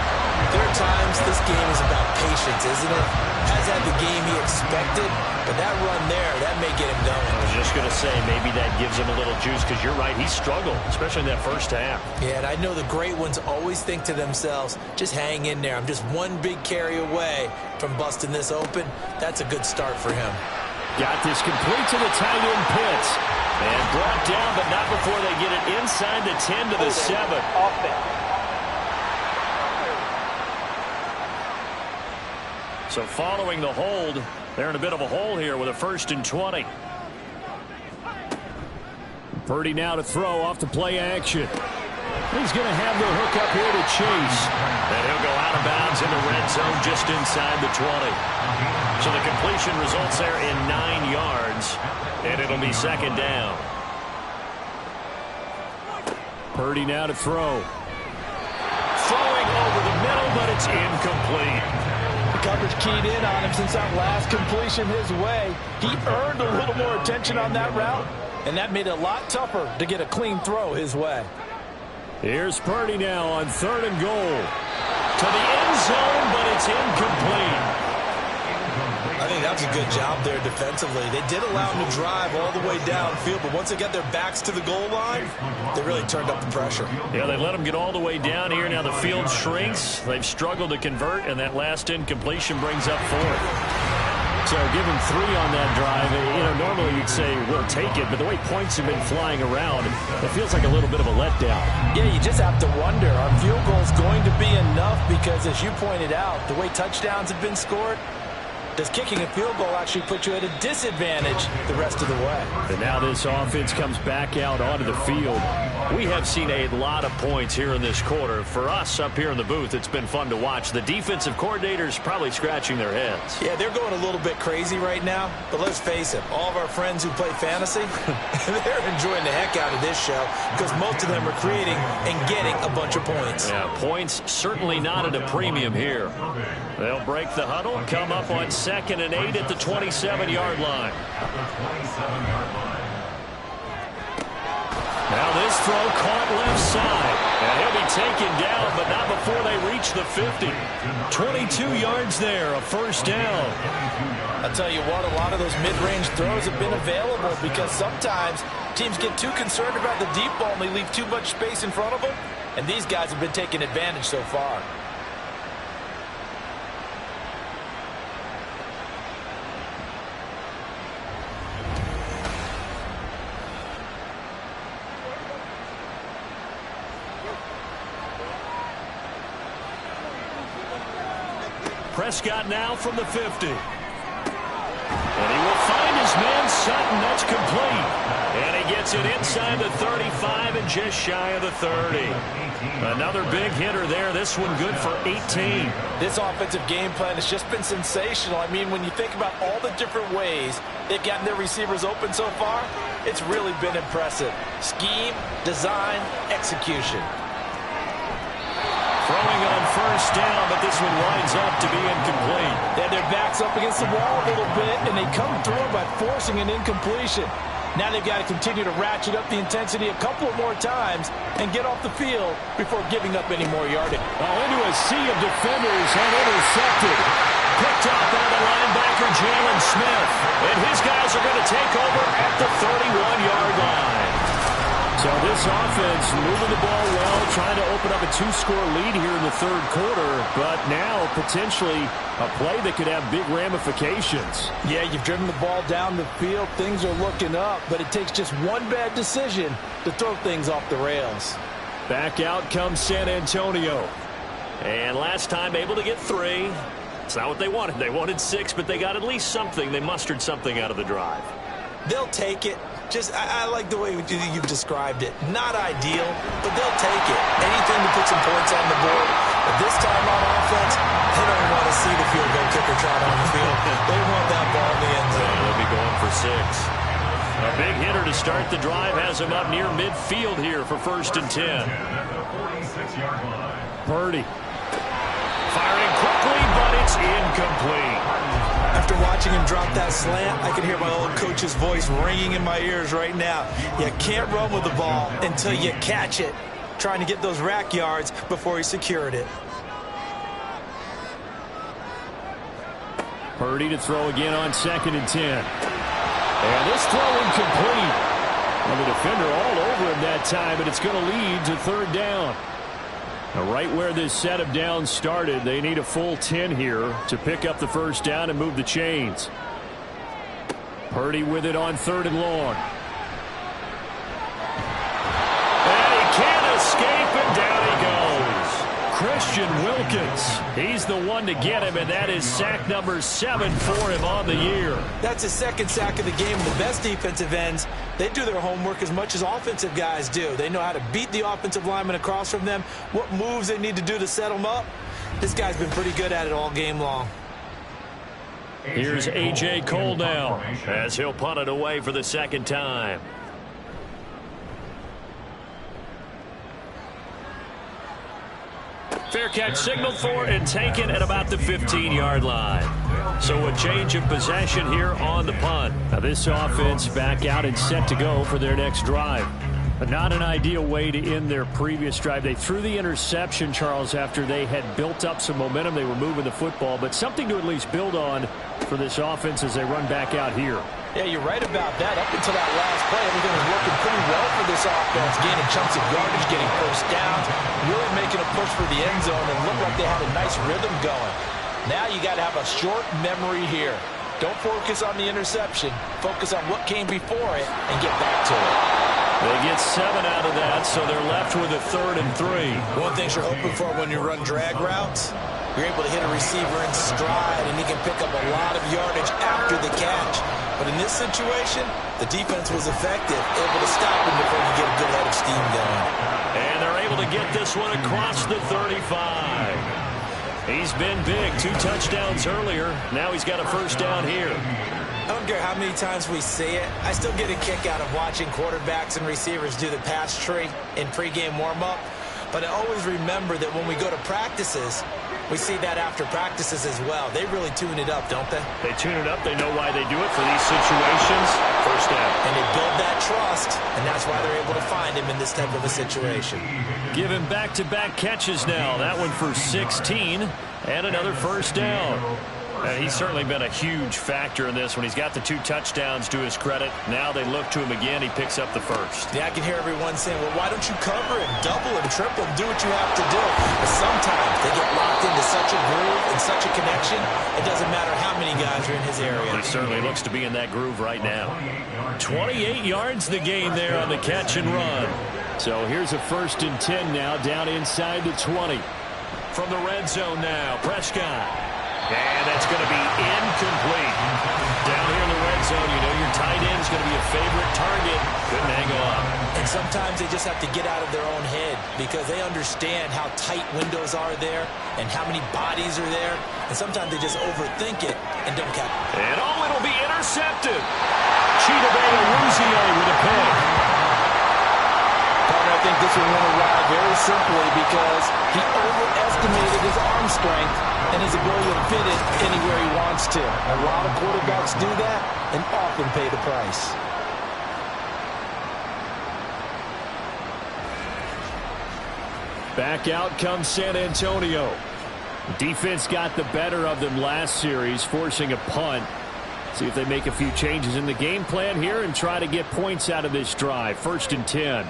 there are times this game is about patience, isn't it? Has had the game he expected, but that run there, that may get him going. I was just going to say, maybe that gives him a little juice, because you're right, he struggled, especially in that first half. Yeah, and I know the great ones always think to themselves, just hang in there. I'm just one big carry away from busting this open. That's a good start for him. Got this complete to the tight end Pitts. And brought down, but not before they get it inside the 10 to the 7. So following the hold, they're in a bit of a hole here with a 1st and 20. Purdy now to throw off the play action. He's going to have the hook up here to Chase. And he'll go out of bounds in the red zone just inside the 20. So the completion results there in 9 yards. And it'll be 2nd down. Purdy now to throw. Throwing over the middle, but it's incomplete. The coverage keyed in on him since that last completion his way. He earned a little more attention on that route, and that made it a lot tougher to get a clean throw his way. Here's Purdy now on 3rd and goal. To the end zone, but it's incomplete. I think that was a good job there defensively. They did allow him to drive all the way downfield, but once they got their backs to the goal line, they really turned up the pressure. Yeah, they let them get all the way down here. Now the field shrinks. They've struggled to convert, and that last incompletion brings up 4th. So give him 3 on that drive. You know, normally you'd say we'll take it, but the way points have been flying around, it feels like a little bit of a letdown. Yeah, you just have to wonder, are field goals going to be enough? Because as you pointed out, the way touchdowns have been scored, does kicking a field goal actually put you at a disadvantage the rest of the way? And now this offense comes back out onto the field. We have seen a lot of points here in this quarter. For us up here in the booth, it's been fun to watch. The defensive coordinators probably scratching their heads. Yeah, they're going a little bit crazy right now. But let's face it, all of our friends who play fantasy, they're enjoying the heck out of this show because most of them are creating and getting a bunch of points. Yeah, points certainly not at a premium here. They'll break the huddle, come up on 2nd and 8 at the 27-yard line. Now this throw caught left side. And he'll be taken down, but not before they reach the 50. 22 yards there, a 1st down. I'll tell you what, a lot of those mid-range throws have been available because sometimes teams get too concerned about the deep ball and they leave too much space in front of them. And these guys have been taking advantage so far. Prescott now from the 50. And he will find his man Sutton. That's complete. And he gets it inside the 35 and just shy of the 30. Another big hitter there. This one good for 18. This offensive game plan has just been sensational. I mean, when you think about all the different ways they've gotten their receivers open so far, it's really been impressive. Scheme, design, execution. Throwing on 1st down, but this one winds up to be incomplete. They had their backs up against the wall a little bit, and they come through by forcing an incompletion. Now they've got to continue to ratchet up the intensity a couple of more times and get off the field before giving up any more yardage. Into a sea of defenders and intercepted. Picked off by the linebacker, Jalen Smith. And his guys are going to take over So this offense moving the ball well, trying to open up a 2-score lead here in the third quarter, but now potentially a play that could have big ramifications. Yeah, you've driven the ball down the field. Things are looking up, but it takes just one bad decision to throw things off the rails. Back out comes San Antonio. And last time able to get 3. It's not what they wanted. They wanted 6, but they got at least something. They mustered something out of the drive. They'll take it. I like the way you've described it. Not ideal, but they'll take it. Anything to put some points on the board. But this time on offense, they don't want to see the field goal kicker trot on the field. They want that ball in the end zone. They'll be going for 6. A big hitter to start the drive has him up near midfield here for 1st and 10. Purdy. Firing quickly, but it's incomplete. After watching him drop that slant, I can hear my old coach's voice ringing in my ears right now. You can't run with the ball until you catch it. Trying to get those rack yards before he secured it. Purdy to throw again on 2nd and 10. And this throw incomplete. And the defender all over him that time, and it's going to lead to 3rd down. Now, right where this set of downs started, they need a full 10 here to pick up the 1st down and move the chains. Purdy with it on 3rd and long. And he can't escape, and down he goes. Christian Wilkins. He's the one to get him, and that is sack number 7 for him on the year. That's his 2nd sack of the game. The best defensive ends, they do their homework as much as offensive guys do. They know how to beat the offensive lineman across from them, what moves they need to do to set them up. This guy's been pretty good at it all game long. Here's A.J. Cole now, as he'll punt it away for the 2nd time. Fair catch signaled for and taken at about the 15-yard line. So a change of possession here on the punt. Now this offense back out and set to go for their next drive. But not an ideal way to end their previous drive. They threw the interception, Charles, after they had built up some momentum. They were moving the football, but something to at least build on for this offense as they run back out here. Yeah, you're right about that. Up until that last play, everything was working pretty well for this offense. Gaining chunks of yardage, getting 1st downs, really making a push for the end zone, and looked like they had a nice rhythm going. Now you got to have a short memory here. Don't focus on the interception. Focus on what came before it and get back to it. They get 7 out of that, so they're left with a 3rd and 3. One thing you're hoping for when you run drag routes, you're able to hit a receiver in stride, and he can pick up a lot of yardage after the catch. But in this situation, the defense was effective, able to stop him before you get a good head of steam going. And they're able to get this one across the 35. He's been big. 2 touchdowns earlier. Now he's got a 1st down here. I don't care how many times we see it. I still get a kick out of watching quarterbacks and receivers do the pass tree in pregame warm-up. But I always remember that when we go to practices, we see that after practices as well. They really tune it up, don't they? They tune it up. They know why they do it for these situations. 1st down. And they build that trust, and that's why they're able to find him in this type of a situation. Give him back-to-back catches now. That one for 16 and another 1st down. He's certainly been a huge factor in this when he's got the 2 touchdowns to his credit. Now they look to him again. He picks up the 1st. Yeah, I can hear everyone saying, well, why don't you cover him, double him, triple him, do what you have to do. But sometimes they get locked into such a groove and such a connection, it doesn't matter how many guys are in his area. He certainly looks to be in that groove right now. 28 yards the gain there on the catch and run. So here's a 1st and 10 now down inside the 20. From the red zone now, Prescott. And that's going to be incomplete. Down here in the red zone, you know your tight end's going to be a favorite target. Couldn't hang on. And sometimes they just have to get out of their own head because they understand how tight windows are there and how many bodies are there. And sometimes they just overthink it and don't catch it. And it'll be intercepted. Chidobe Awuzie with a pick. I think this one went awry very simply because he overestimated his arm strength and his ability to fit it anywhere he wants to. A lot of quarterbacks do that and often pay the price. Back out comes San Antonio. Defense got the better of them last series, forcing a punt. See if they make a few changes in the game plan here and try to get points out of this drive. 1st and 10.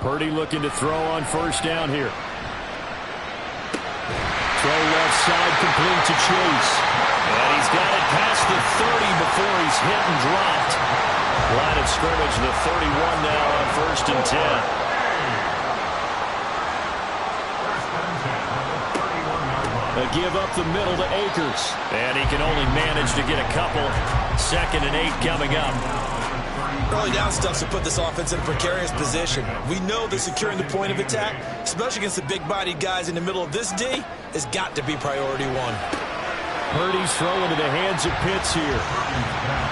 Purdy looking to throw on first down here. Throw left side, complete to Chase. And he's got it past the 30 before he's hit and dropped. Line of scrimmage, the 31 now on 1st and 10. They give up the middle to Akers. And he can only manage to get a couple. 2nd and 8 coming up. Early down stuff to put this offense in a precarious position. We know that securing the point of attack, especially against the big-bodied guys in the middle of this D, has got to be priority one. Purdy's throwing to the hands of Pitts here.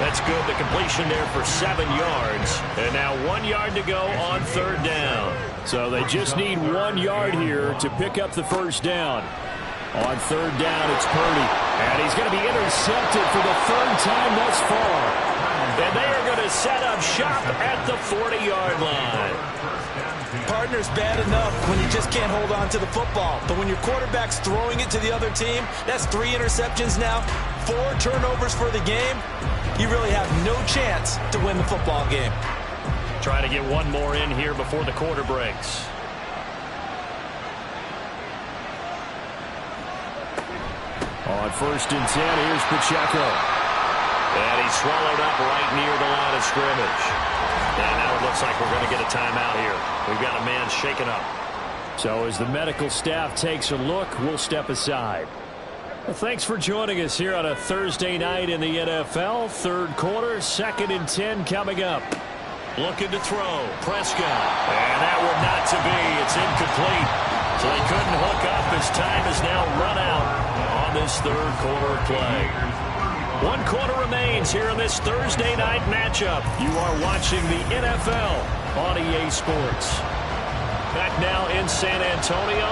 That's good. The completion there for 7 yards. And now 1 yard to go on 3rd down. So they just need 1 yard here to pick up the first down. On 3rd down, it's Purdy. And he's going to be intercepted for the 3rd time thus far. And they are going to set up shop at the 40-yard line. Partner's bad enough when you just can't hold on to the football. But when your quarterback's throwing it to the other team, that's 3 interceptions now, 4 turnovers for the game. You really have no chance to win the football game. Trying to get one more in here before the quarter breaks. On 1st and 10, here's Pacheco. And he's swallowed up right near the line of scrimmage. And now it looks like we're going to get a timeout here. We've got a man shaken up. So as the medical staff takes a look, we'll step aside. Well, thanks for joining us here on a Thursday night in the NFL. 3rd quarter, 2nd and 10 coming up. Looking to throw. Prescott. And that one not to be. It's incomplete. So they couldn't hook up. His time is now run out on this 3rd quarter play. 1 quarter remains here in this Thursday night matchup. You are watching the NFL on EA Sports. Back now in San Antonio.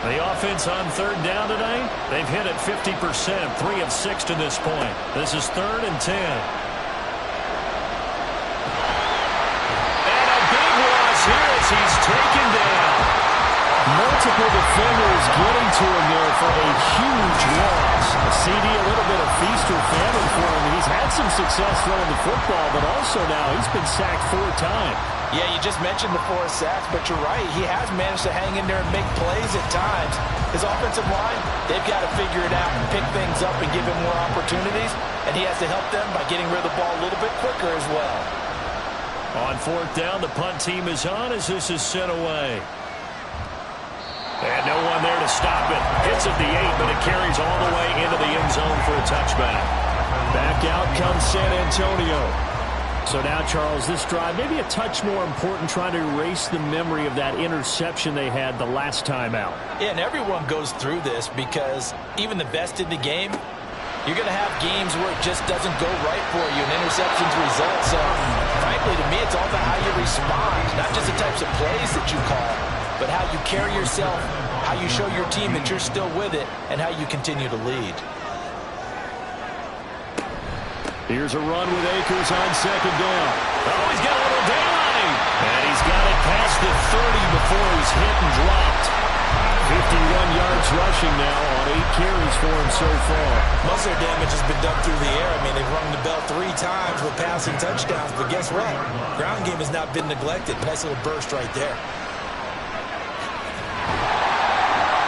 The offense on 3rd down tonight, they've hit it 50%, 3 of 6 to this point. This is 3rd and 10. And a big loss here as he's taken down. Multiple defenders getting to him there for a huge loss. A CD, a little bit of feast or famine for him. He's had some success throwing the football, but also now he's been sacked 4 times. Yeah, you just mentioned the 4 sacks, but you're right. He has managed to hang in there and make plays at times. His offensive line, they've got to figure it out and pick things up and give him more opportunities, and he has to help them by getting rid of the ball a little bit quicker as well. On 4th down, the punt team is on as this is sent away. And no one there to stop it. Hits at the 8, but it carries all the way into the end zone for a touchback. Back out comes San Antonio. So now, Charles, this drive maybe a touch more important, trying to erase the memory of that interception they had the last time out. Yeah, and everyone goes through this because even the best in the game, you're going to have games where it just doesn't go right for you and interceptions result. So, frankly, to me, it's all about how you respond, not just the types of plays that you call, but how you carry yourself, how you show your team that you're still with it, and how you continue to lead. Here's a run with Akers on 2nd down. Oh, he's got a little daylight. And he's got it past the 30 before he's hit and dropped. 51 yards rushing now on 8 carries for him so far. Most of their damage has been done through the air. I mean, they've rung the bell 3 times with passing touchdowns, but guess what? Ground game has not been neglected. Nice little burst right there.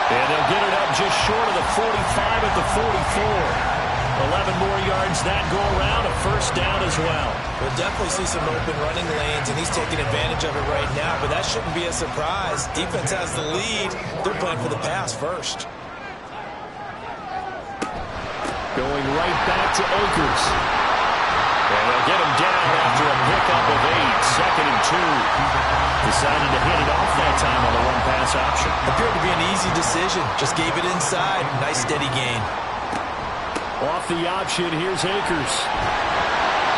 And they'll get it up just short of the 45 at the 44. 11 more yards that go around, a 1st down as well. We'll definitely see some open running lanes, and he's taking advantage of it right now, but that shouldn't be a surprise. Defense has the lead. They're playing for the pass first. Going right back to Akers. And they'll get him down after a pickup of 8, 2nd and 2. Decided to hit it off that time on the one-pass option. Appeared to be an easy decision. Just gave it inside. Nice steady gain. Off the option, here's Akers.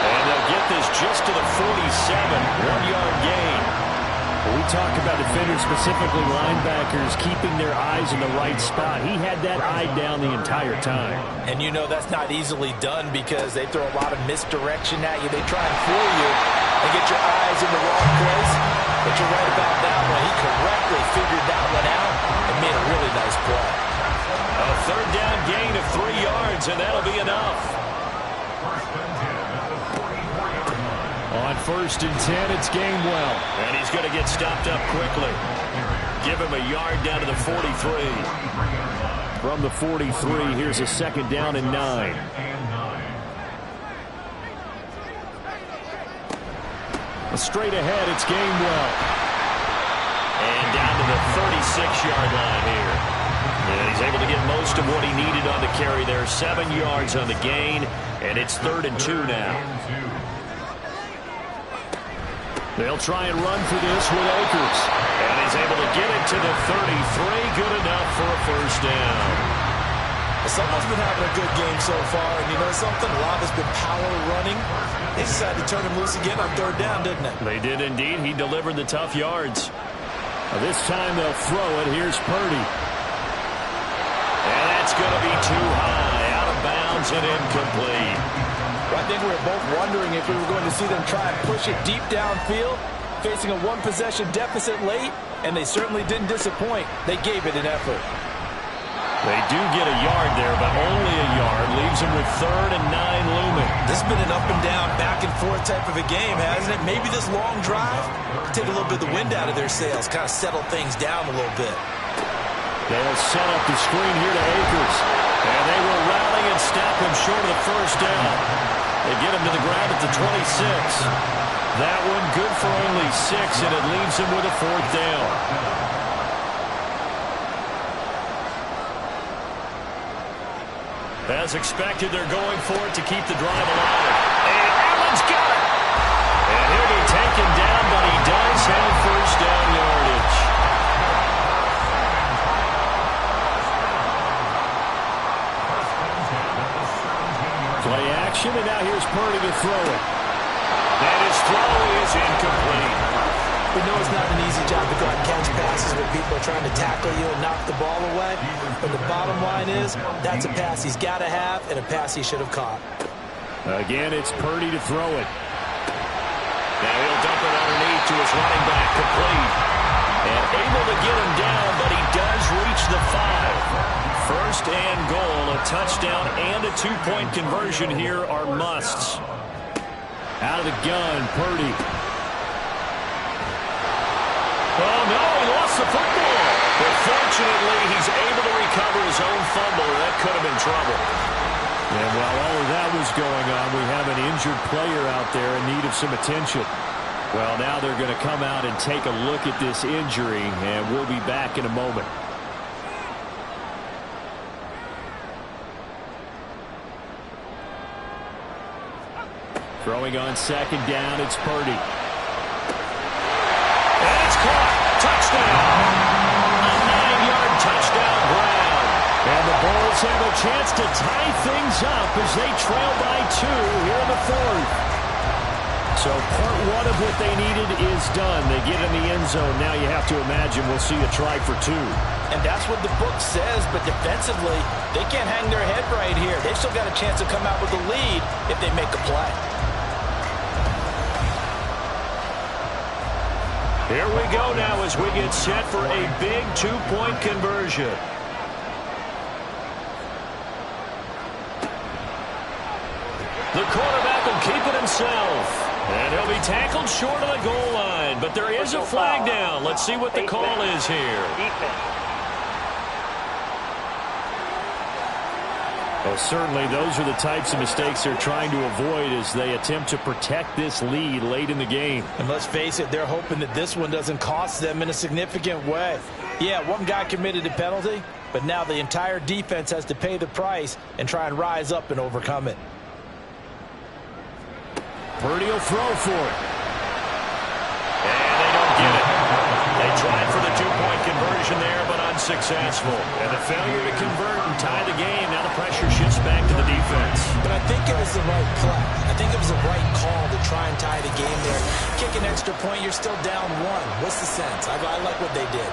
And they'll get this just to the 47, 1-yard gain. We talk about defenders, specifically linebackers, keeping their eyes in the right spot. He had that eye down the entire time. And you know that's not easily done because they throw a lot of misdirection at you. They try and fool you and get your eyes in the wrong place. But you're right about that one. He correctly figured that one out and made a really nice play. A 3rd down gain of 3 yards, and that'll be enough. On 1st and 10. It's Gainwell. And he's going to get stopped up quickly. Give him a yard down to the 43. From the 43, here's a 2nd down and 9. Straight ahead, it's Gainwell. And down to the 36-yard line here. And he's able to get most of what he needed on the carry there. 7 yards on the gain, and it's 3rd and 2 now. They'll try and run for this with Akers. And he's able to get it to the 33. Good enough for a 1st down. Someone's been having a good game so far, and you know something? A lot of it's been power running. They decided to turn him loose again on 3rd down, didn't they? They did indeed. He delivered the tough yards. This time they'll throw it. Here's Purdy. And that's going to be too high. Out of bounds and incomplete. I think we were both wondering if we were going to see them try and push it deep downfield, facing a 1-possession deficit late, and they certainly didn't disappoint. They gave it an effort. They do get a yard there, but only a yard. Leaves them with 3rd and 9 looming. This has been an up and down, back and forth type of a game, hasn't it? Maybe this long drive can take a little bit of the wind out of their sails, kind of settle things down a little bit. They'll set up the screen here to Akers. And they will rally and stop him short of the 1st down. They get him to the ground at the 26. That one good for only 6, and it leaves him with a 4th down. As expected, they're going for it to keep the drive alive. And Allen's got it. And he'll be taken down, but he does have 1st down yardage. Play action, and now here's Purdy to throw it. And his throw is incomplete. We know it's not an easy job to go out and catch passes when people are trying to tackle you and knock the ball away. But the bottom line is, that's a pass he's got to have and a pass he should have caught. Again, it's Purdy to throw it. Now he'll dump it underneath to his running back, complete. And able to get him down, but he does reach the 5. 1st and goal, a touchdown and a 2-point conversion here are musts. Out of the gun, Purdy. Oh, no, he lost the football. But fortunately, he's able to recover his own fumble. That could have been trouble. And while all of that was going on, we have an injured player out there in need of some attention. Well, now they're going to come out and take a look at this injury, and we'll be back in a moment. Throwing on 2nd down, it's Purdy. And it's caught. Touchdown. A 9-yard touchdown Brown. And the Bulls have a chance to tie things up as they trail by 2 here in the 4th. So part 1 of what they needed is done. They get in the end zone. Now you have to imagine we'll see a try for 2. And that's what the book says, but defensively, they can't hang their head right here. They've still got a chance to come out with a lead if they make a play. Here we go now as we get set for a big 2-point conversion. The quarterback will keep it himself. And he'll be tackled short of the goal line. But there is a flag down. Let's see what the call is here. Well, certainly those are the types of mistakes they're trying to avoid as they attempt to protect this lead late in the game. And let's face it, they're hoping that this one doesn't cost them in a significant way. Yeah, one guy committed a penalty, but now the entire defense has to pay the price and try and rise up and overcome it. Purdy will throw for it. And they don't get it. They tried for the 2-point conversion there, but unsuccessful. And the failure to convert and tie the game. Now the pressure shifts back to the defense. But I think it was the right play. I think it was the right call to try and tie the game there. Kick an extra point, you're still down 1. What's the sense? I like what they did.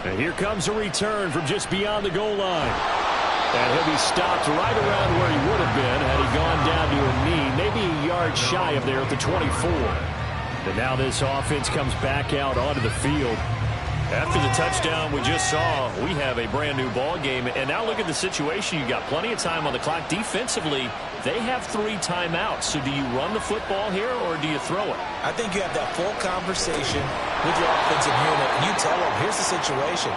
And here comes a return from just beyond the goal line. And he'll be stopped right around where he would have been had he gone down to a knee, maybe a yard shy of there at the 24. And now this offense comes back out onto the field. After the touchdown we just saw, we have a brand new ball game. And now look at the situation. You got plenty of time on the clock. Defensively, they have 3 timeouts. So do you run the football here or do you throw it? I think you have that full conversation with your offensive unit, and you tell them, here's the situation.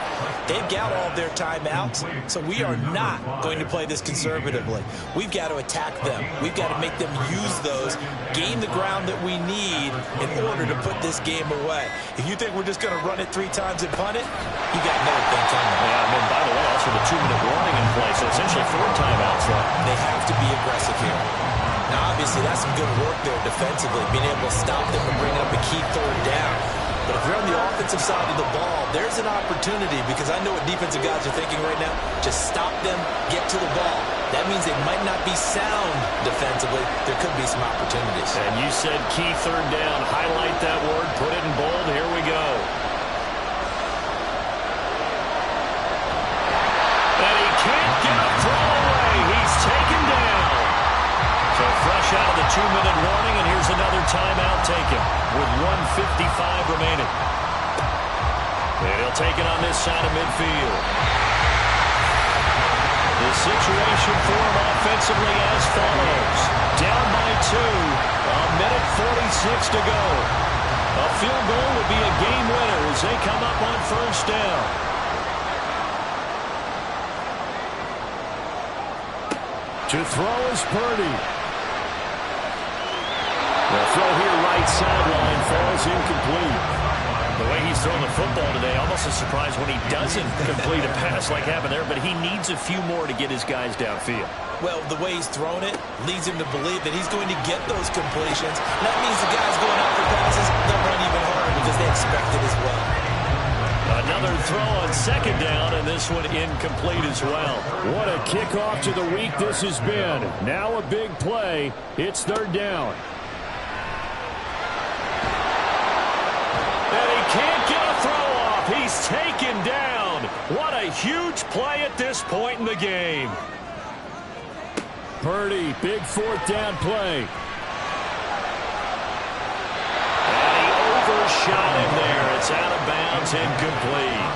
They've got all their timeouts, so we are not going to play this conservatively. We've got to attack them. We've got to make them use those, gain the ground that we need in order to put this game away. If you think we're just going to run it 3 times and punt it, you got another thing coming. Yeah, and then by the way, also the 2-minute warning in place, so essentially 4 timeouts left. They have to be aggressive here. Now, obviously, that's some good work there defensively, being able to stop them and bring up a key 3rd down. But if you're on the offensive side of the ball, there's an opportunity, because I know what defensive guys are thinking right now. Just stop them, get to the ball. That means they might not be sound defensively. There could be some opportunities. And you said key 3rd down. Highlight that word, put it in bold. Here we go. And he can't get a throw away. He's taken down. So fresh out of the 2-minute warning, and here's another timeout taken with 1:55 remaining. And he'll take it on this side of midfield. The situation for him offensively as follows. Down by 2, 1:46 to go. A field goal would be a game winner as they come up on 1st down. To throw is Purdy. The throw here right sideline falls incomplete. The way he's throwing the football today, almost a surprise when he doesn't complete a pass like happened there, but he needs a few more to get his guys downfield. Well, the way he's thrown it leads him to believe that he's going to get those completions. And that means the guys going out for passes, they'll run even harder because they expect it as well. Another throw on 2nd down, and this one incomplete as well. What a kickoff to the week this has been. Now a big play. It's 3rd down. And he can't get a throw off. He's taken down. What a huge play at this point in the game. Purdy, big 4th down play. And he overshot him there. It's out of bounds, incomplete.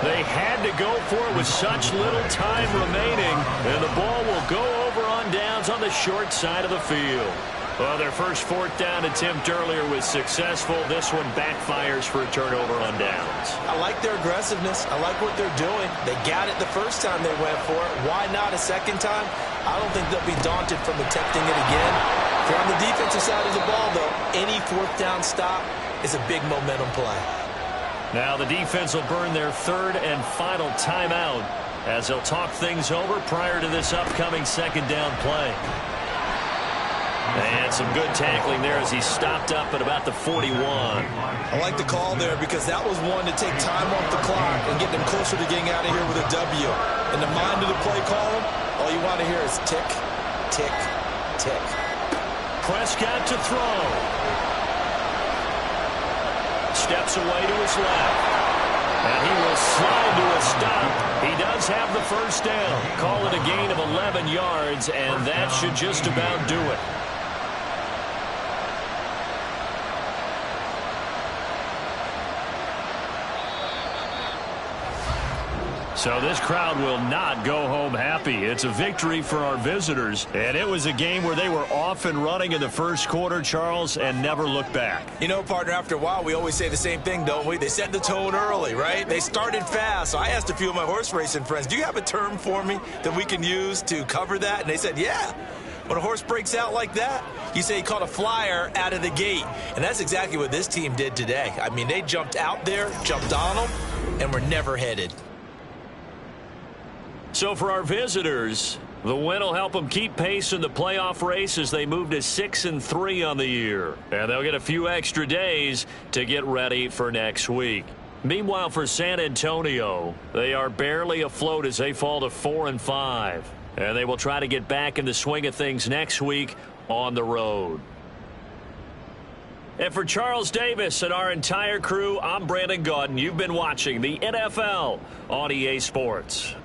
They had to go for it with such little time remaining, and the ball will go over on downs on the short side of the field. Well, their first 4th down attempt earlier was successful. This one backfires for a turnover on downs. I like their aggressiveness. I like what they're doing. They got it the first time they went for it. Why not a second time? I don't think they'll be daunted from attempting it again. If you're on the defensive side of the ball, though, any 4th down stop is a big momentum play. Now the defense will burn their 3rd and final timeout as they'll talk things over prior to this upcoming 2nd down play. And some good tackling there as he stopped up at about the 41. I like the call there because that was one to take time off the clock and get them closer to getting out of here with a W. In the mind of the play caller, all you want to hear is tick, tick, tick. Prescott to throw. Steps away to his left. And he will slide to a stop. He does have the 1st down. Call it a gain of 11 yards, and that should just about do it. So this crowd will not go home happy. It's a victory for our visitors. And it was a game where they were off and running in the first quarter, Charles, and never looked back. You know, partner, after a while, we always say the same thing, don't we? They set the tone early, right? They started fast. So I asked a few of my horse racing friends, do you have a term for me that we can use to cover that? And they said, yeah. When a horse breaks out like that, you say he caught a flyer out of the gate. And that's exactly what this team did today. I mean, they jumped out there, jumped on them, and were never headed. So for our visitors, the win will help them keep pace in the playoff race as they move to 6-3 on the year. And they'll get a few extra days to get ready for next week. Meanwhile, for San Antonio, they are barely afloat as they fall to 4-5. And they will try to get back in the swing of things next week on the road. And for Charles Davis and our entire crew, I'm Brandon Gaudin. You've been watching the NFL on EA Sports.